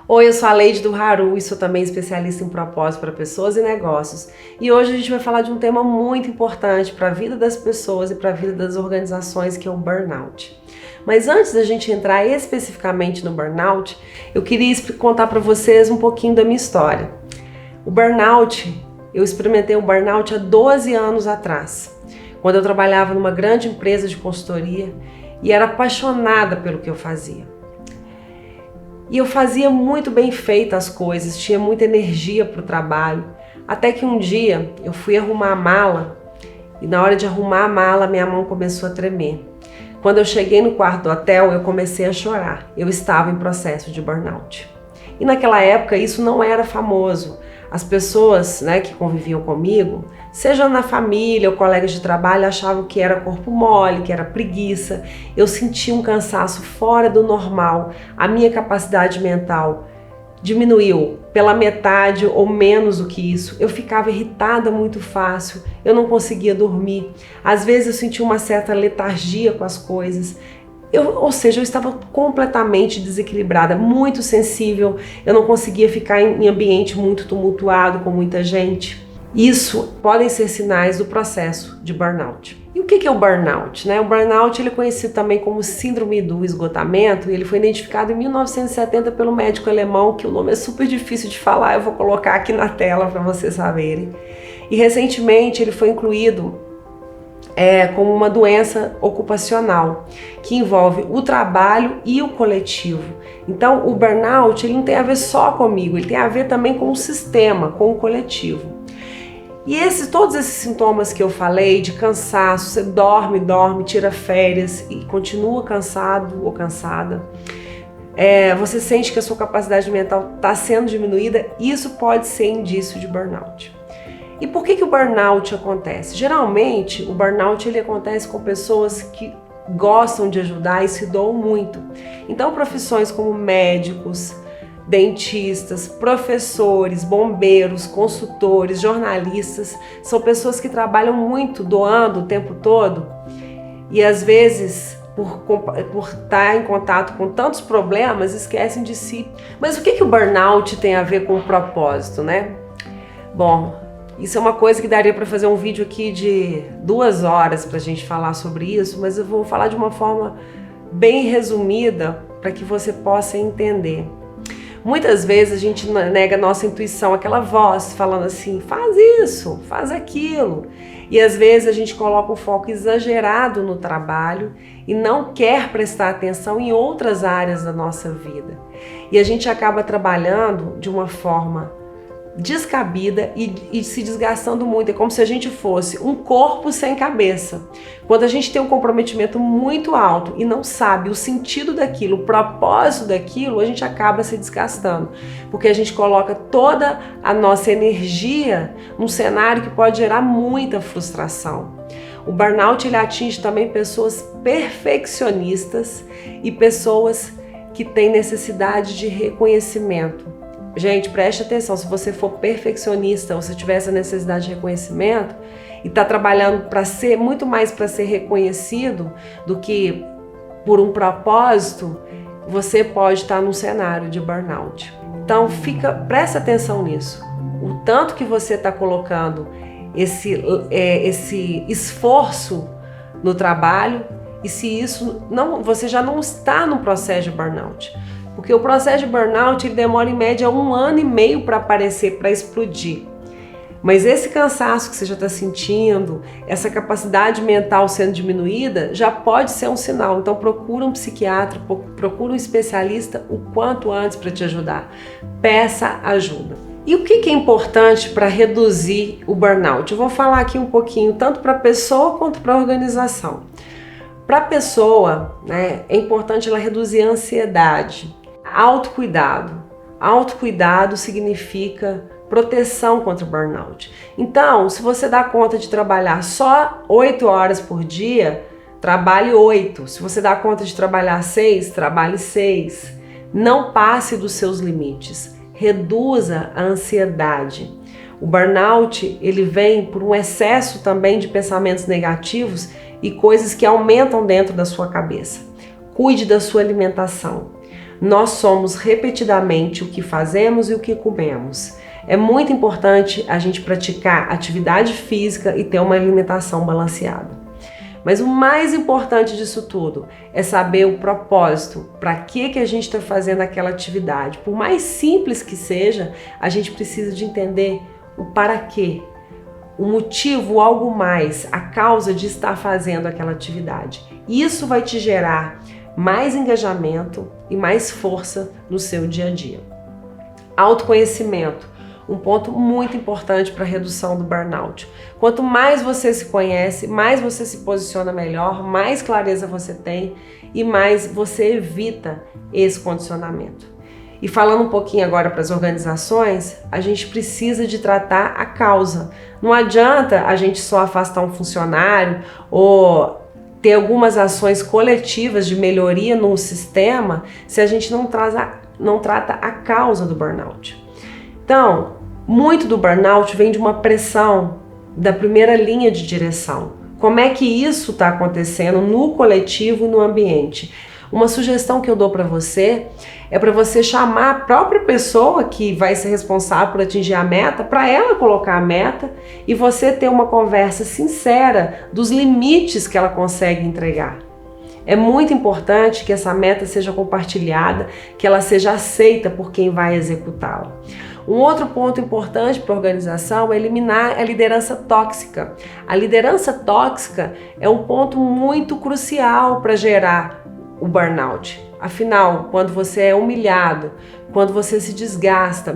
Oi, eu sou a Leide do Haru e sou também especialista em propósito para pessoas e negócios. E hoje a gente vai falar de um tema muito importante para a vida das pessoas e para a vida das organizações, que é o burnout. Mas antes da gente entrar especificamente no burnout, eu queria contar para vocês um pouquinho da minha história. O burnout, eu experimentei o burnout há 12 anos atrás, quando eu trabalhava numa grande empresa de consultoria e era apaixonada pelo que eu fazia. E eu fazia muito bem feita as coisas, tinha muita energia para o trabalho, até que um dia eu fui arrumar a mala e na hora de arrumar a mala minha mão começou a tremer. Quando eu cheguei no quarto do hotel eu comecei a chorar, eu estava em processo de burnout. E naquela época isso não era famoso, as pessoas, que conviviam comigo, seja na família ou colegas de trabalho, achavam que era corpo mole, que era preguiça. Eu sentia um cansaço fora do normal, a minha capacidade mental diminuiu pela metade ou menos do que isso. Eu ficava irritada muito fácil, eu não conseguia dormir. Às vezes eu sentia uma certa letargia com as coisas. Ou seja, eu estava completamente desequilibrada, muito sensível, eu não conseguia ficar em ambiente muito tumultuado, com muita gente. Isso podem ser sinais do processo de burnout. E o que é o burnout? O burnout ele é conhecido também como síndrome do esgotamento, e ele foi identificado em 1970 pelo médico alemão, que o nome é super difícil de falar, eu vou colocar aqui na tela para vocês saberem. E recentemente ele foi incluído como uma doença ocupacional, que envolve o trabalho e o coletivo. Então o burnout ele não tem a ver só comigo, ele tem a ver também com o sistema, com o coletivo. E todos esses sintomas que eu falei, de cansaço, você dorme, tira férias e continua cansado ou cansada, você sente que a sua capacidade mental está sendo diminuída, isso pode ser indício de burnout. E por que o burnout acontece? Geralmente, o burnout ele acontece com pessoas que gostam de ajudar e se doam muito. Então, profissões como médicos, dentistas, professores, bombeiros, consultores, jornalistas, são pessoas que trabalham muito, doando o tempo todo e às vezes, por estar em contato com tantos problemas, esquecem de si. Mas o que o burnout tem a ver com o propósito, Bom, isso é uma coisa que daria para fazer um vídeo aqui de 2 horas para a gente falar sobre isso, mas eu vou falar de uma forma bem resumida para que você possa entender. Muitas vezes a gente nega a nossa intuição, aquela voz falando assim, faz isso, faz aquilo. E às vezes a gente coloca um foco exagerado no trabalho e não quer prestar atenção em outras áreas da nossa vida. E a gente acaba trabalhando de uma forma descabida e se desgastando muito. É como se a gente fosse um corpo sem cabeça. Quando a gente tem um comprometimento muito alto e não sabe o sentido daquilo, o propósito daquilo, a gente acaba se desgastando, porque a gente coloca toda a nossa energia num cenário que pode gerar muita frustração. O burnout ele atinge também pessoas perfeccionistas e pessoas que têm necessidade de reconhecimento. Gente, preste atenção, se você for perfeccionista ou se tiver essa necessidade de reconhecimento e está trabalhando muito mais para ser reconhecido do que por um propósito, você pode estar num cenário de burnout. Então presta atenção nisso. O tanto que você está colocando esse esforço no trabalho e se isso você já não está no processo de burnout. Porque o processo de burnout ele demora em média 1 ano e meio para aparecer, para explodir. Mas esse cansaço que você já está sentindo, essa capacidade mental sendo diminuída, já pode ser um sinal. Então procura um psiquiatra, procura um especialista o quanto antes para te ajudar. Peça ajuda. E o que é importante para reduzir o burnout? Eu vou falar aqui um pouquinho, tanto para a pessoa quanto para a organização. Para a pessoa, é importante ela reduzir a ansiedade. Autocuidado. Autocuidado significa proteção contra o burnout. Então, se você dá conta de trabalhar só 8 horas por dia, trabalhe 8. Se você dá conta de trabalhar 6, trabalhe 6. Não passe dos seus limites. Reduza a ansiedade. O burnout, ele vem por um excesso também de pensamentos negativos e coisas que aumentam dentro da sua cabeça. Cuide da sua alimentação. Nós somos repetidamente o que fazemos e o que comemos. É muito importante a gente praticar atividade física e ter uma alimentação balanceada. Mas o mais importante disso tudo é saber o propósito, para que a gente está fazendo aquela atividade. Por mais simples que seja, a gente precisa de entender o para quê, o motivo, algo mais, a causa de estar fazendo aquela atividade. Isso vai te gerar mais engajamento e mais força no seu dia a dia. Autoconhecimento. Um ponto muito importante para a redução do burnout. Quanto mais você se conhece, mais você se posiciona melhor, mais clareza você tem e mais você evita esse condicionamento. E falando um pouquinho agora para as organizações, a gente precisa de tratar a causa. Não adianta a gente só afastar um funcionário ou ter algumas ações coletivas de melhoria no sistema se a gente não trata a causa do burnout. Então, muito do burnout vem de uma pressão da primeira linha de direção. Como é que isso está acontecendo no coletivo e no ambiente? Uma sugestão que eu dou para você é para você chamar a própria pessoa que vai ser responsável por atingir a meta, para ela colocar a meta e você ter uma conversa sincera dos limites que ela consegue entregar. É muito importante que essa meta seja compartilhada, que ela seja aceita por quem vai executá-la. Um outro ponto importante para a organização é eliminar a liderança tóxica. A liderança tóxica é um ponto muito crucial para gerar o burnout. Afinal, quando você é humilhado, quando você se desgasta,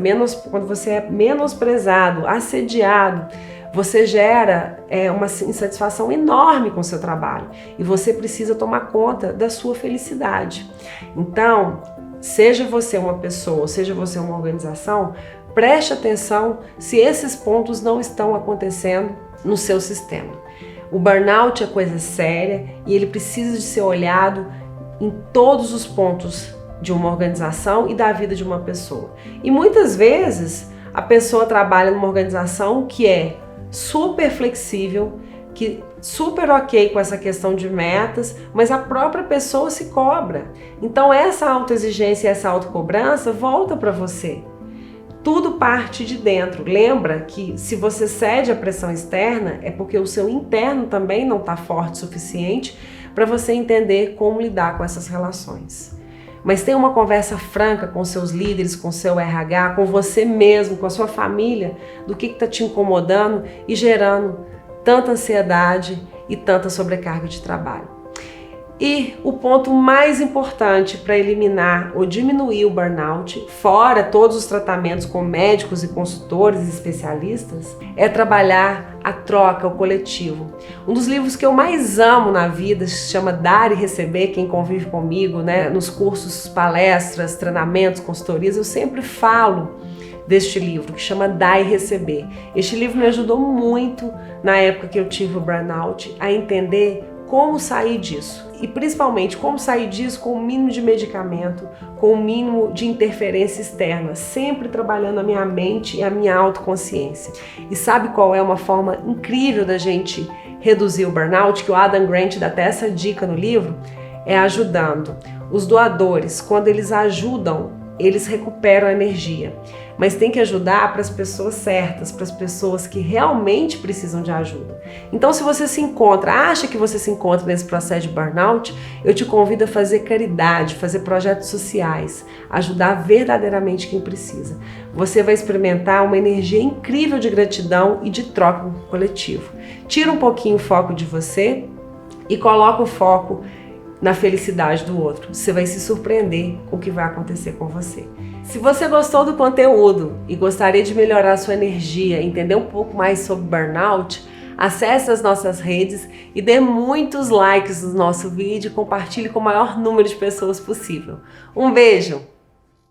quando você é menosprezado, assediado, você gera uma insatisfação enorme com o seu trabalho e você precisa tomar conta da sua felicidade. Então, seja você uma pessoa, seja você uma organização, preste atenção se esses pontos não estão acontecendo no seu sistema. O burnout é coisa séria e ele precisa de ser olhado em todos os pontos de uma organização e da vida de uma pessoa. E muitas vezes a pessoa trabalha numa organização que é super flexível, que super ok com essa questão de metas, mas a própria pessoa se cobra. Então essa autoexigência e essa autocobrança volta para você. Tudo parte de dentro. Lembra que se você cede à pressão externa, é porque o seu interno também não está forte o suficiente para você entender como lidar com essas relações. Mas tenha uma conversa franca com seus líderes, com seu RH, com você mesmo, com a sua família, do que está te incomodando e gerando tanta ansiedade e tanta sobrecarga de trabalho. E o ponto mais importante para eliminar ou diminuir o burnout, fora todos os tratamentos com médicos e consultores e especialistas, é trabalhar a troca, o coletivo. Um dos livros que eu mais amo na vida se chama Dar e Receber. Quem convive comigo, nos cursos, palestras, treinamentos, consultorias, eu sempre falo deste livro, que chama Dar e Receber. Este livro me ajudou muito na época que eu tive o burnout a entender como sair disso e principalmente como sair disso com o mínimo de medicamento, com o mínimo de interferência externa, sempre trabalhando a minha mente e a minha autoconsciência. E sabe qual é uma forma incrível da gente reduzir o burnout, que o Adam Grant dá até essa dica no livro? É ajudando. Os doadores, quando eles ajudam, eles recuperam a energia. Mas tem que ajudar para as pessoas certas, para as pessoas que realmente precisam de ajuda. Então, se você acha que você se encontra nesse processo de burnout, eu te convido a fazer caridade, fazer projetos sociais, ajudar verdadeiramente quem precisa. Você vai experimentar uma energia incrível de gratidão e de troca coletivo. Tira um pouquinho o foco de você e coloca o foco na felicidade do outro. Você vai se surpreender com o que vai acontecer com você. Se você gostou do conteúdo e gostaria de melhorar a sua energia, entender um pouco mais sobre burnout, acesse as nossas redes e dê muitos likes no nosso vídeo e compartilhe com o maior número de pessoas possível. Um beijo!